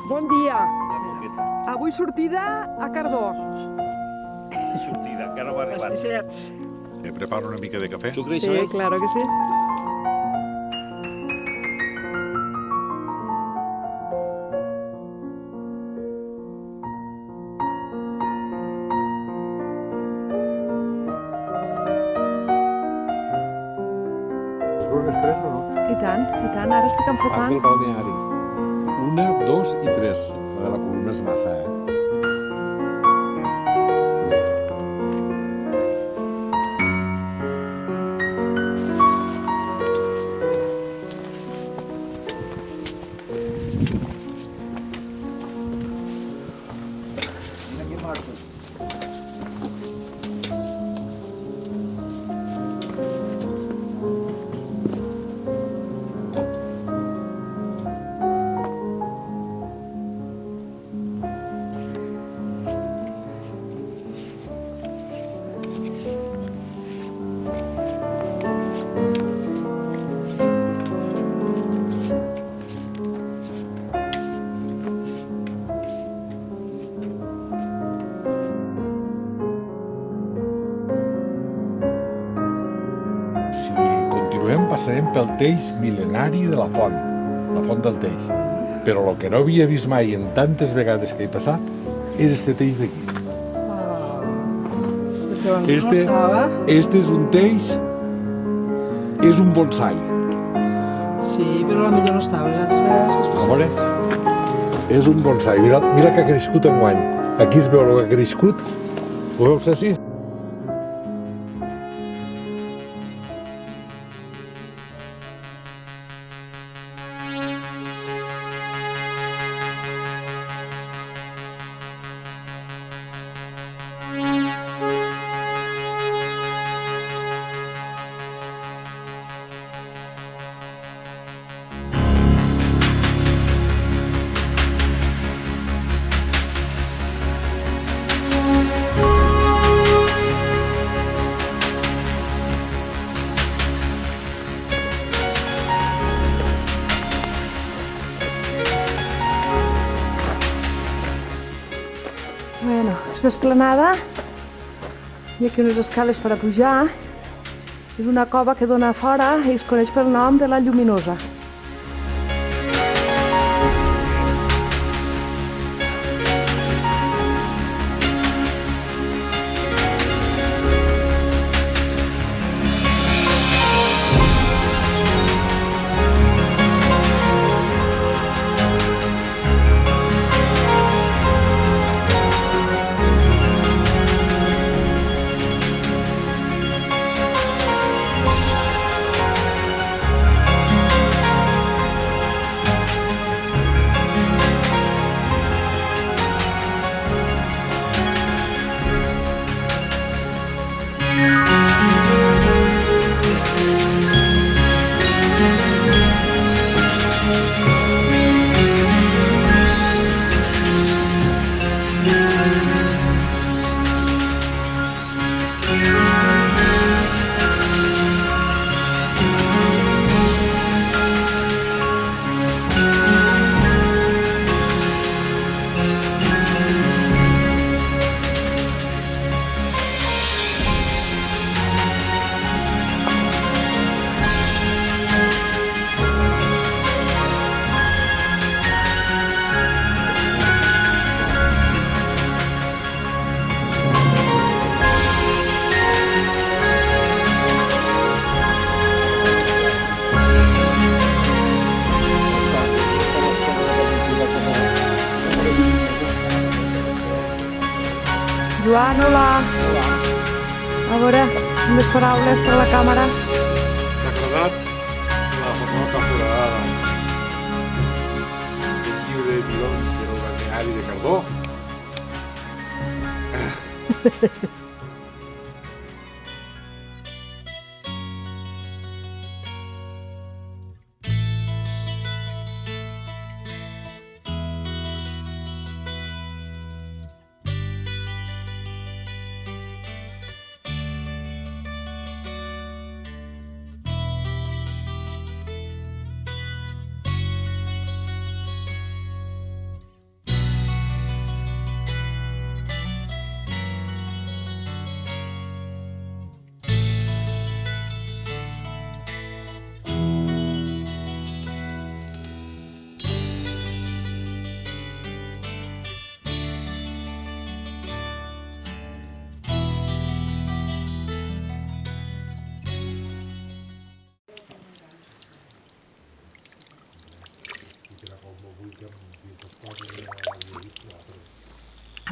Bon dia. Avui sortida a Cardó. Sortida, encara no va arribar. Pastissets. Preparo una mica de cafè. Sucre i Sí, sol. claro que sí. Vols després o no? I tant. Ara estic Parc enfocant. del balneari. 1, 2 i 3. La columna és massa, Si continuem, passarem pel teix mil·lenari de la font del teix. Però el que no havia vist mai en tantes vegades que he passat és este teix d'aquí. Este és un teix, és un bonsai. Sí, però potser no estava les altres vegades. A veure, és un bonsai. Mira que ha crescut enguany. Aquí es veu el que ha crescut. Ho veus així? Bueno, és d'esplanada. Hi ha aquí unes escales per a pujar. És una cova que dona a fora i es coneix pel nom de la Lluminosa. Joan, hola. A veure, unes paraules per a la càmera. T'ha agradat la fornota foradada del llibre de tirons del balneari de Cardó?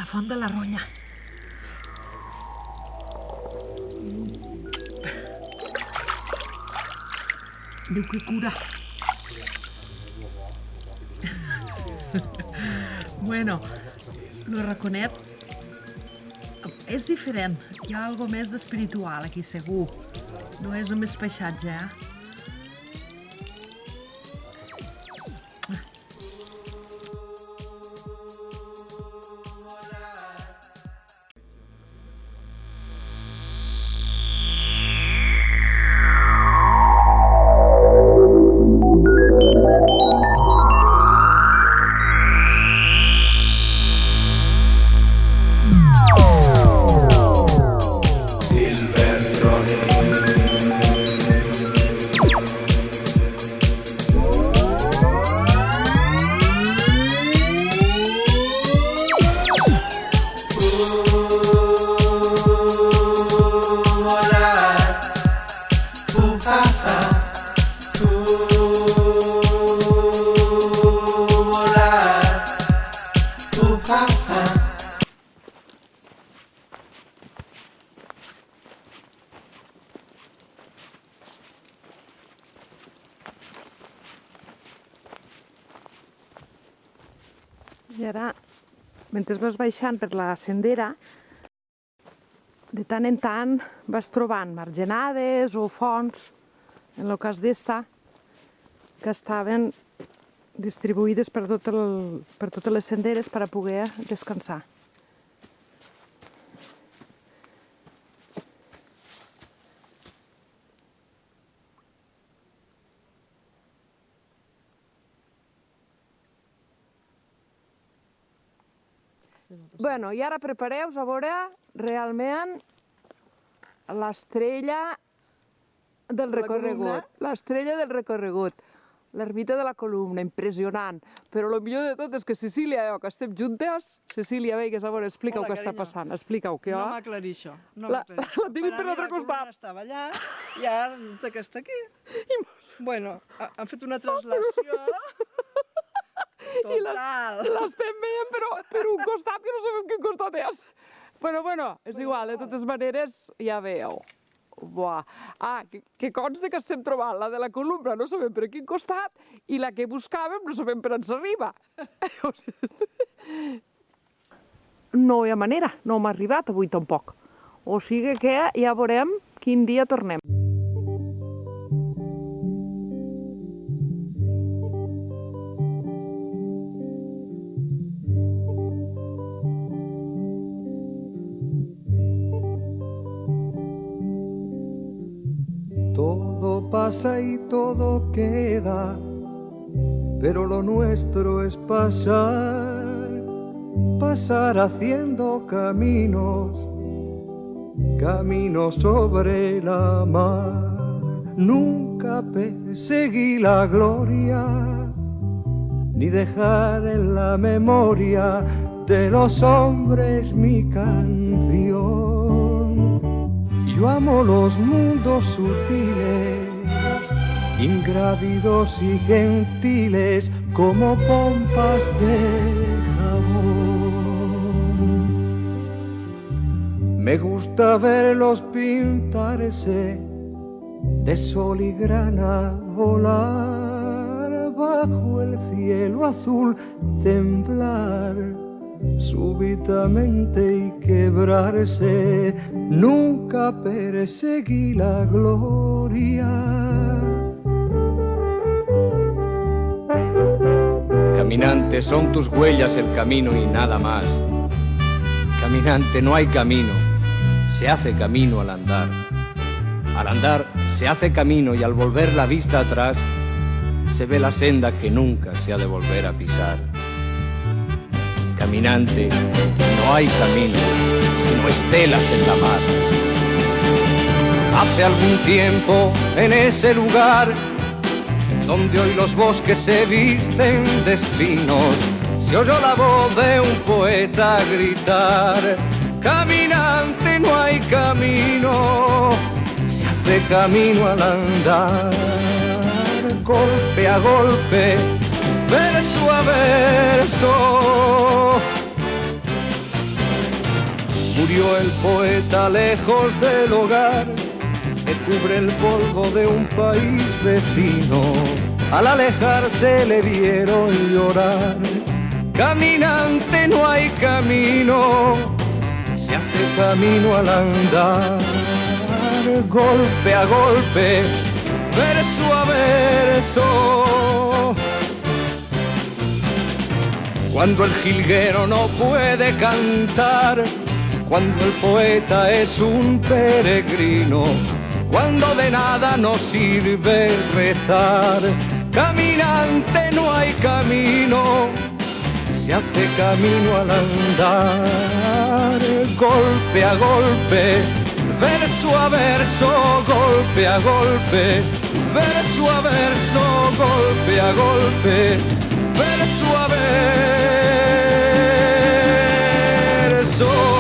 la font de la Ronya. Diu que cura. Bueno, el raconet és diferent. Hi ha algo més d'espiritual aquí, segur. No és només paisatge, I ara, mentre vas baixant per la sendera, de tant en tant vas trobant margenades o fonts, en el cas d'esta, que estaven distribuïdes per totes les senderes per a poder descansar. Bueno, i ara prepareu-vos a veure realment l'estrella del recorregut. L'estrella del recorregut. L'ermita de la Columna, impressionant. Però el millor de tot és que Cecília, que estem juntes, Cecília, veigues, a veure, explica-ho què està passant. Explica-ho, que jo... No m'aclarir això. La tinc per l'altre costat. Estava allà i ara resulta que està aquí. Bueno, han fet una traslació total. L'estem veient per un costat que no sabem quin costat és. Bueno, és igual, de totes maneres ja veieu. Buah. Que consta que estem trobant la de la Columna, no sabem per quin costat, i la que buscàvem no sabem per on s'arriba. No hi ha manera, no hem arribat avui tampoc. O sigui que ja veurem quin dia tornem. Todo pasa y todo queda, pero lo nuestro es pasar, pasar haciendo caminos, caminos sobre la mar. Nunca perseguí la gloria, ni dejar en la memoria de los hombres mi canción. Yo amo los mundos sutiles, ingrávidos y gentiles, como pompas de jabón. Me gusta verlos pintarse de sol y grana, volar bajo el cielo azul, temblar súbitamente y quebrarse. Nunca perseguí la gloria. Caminante, son tus huellas el camino y nada más. Caminante, no hay camino, se hace camino al andar. Al andar se hace camino y al volver la vista atrás se ve la senda que nunca se ha de volver a pisar. Caminante, no hay camino, sino estelas en la mar. Hace algún tiempo, en ese lugar donde hoy los bosques se visten de espinos, se oyó la voz de un poeta gritar: caminante, no hay camino, se hace camino al andar. Golpe a golpe, verso a verso, Murió el poeta lejos del hogar que cubre el polvo de un país vecino. Al alejarse le vieron llorar. Caminante, no hay camino, se hace camino al andar. Golpe a golpe, verso a verso. Cuando el jilguero no puede cantar, cuando el poeta es un peregrino, cuando de nada nos sirve rezar. Caminante, no hay camino, se hace camino al andar. Golpe a golpe, verso a verso, golpe a golpe, verso a verso, golpe a golpe, verso a verso.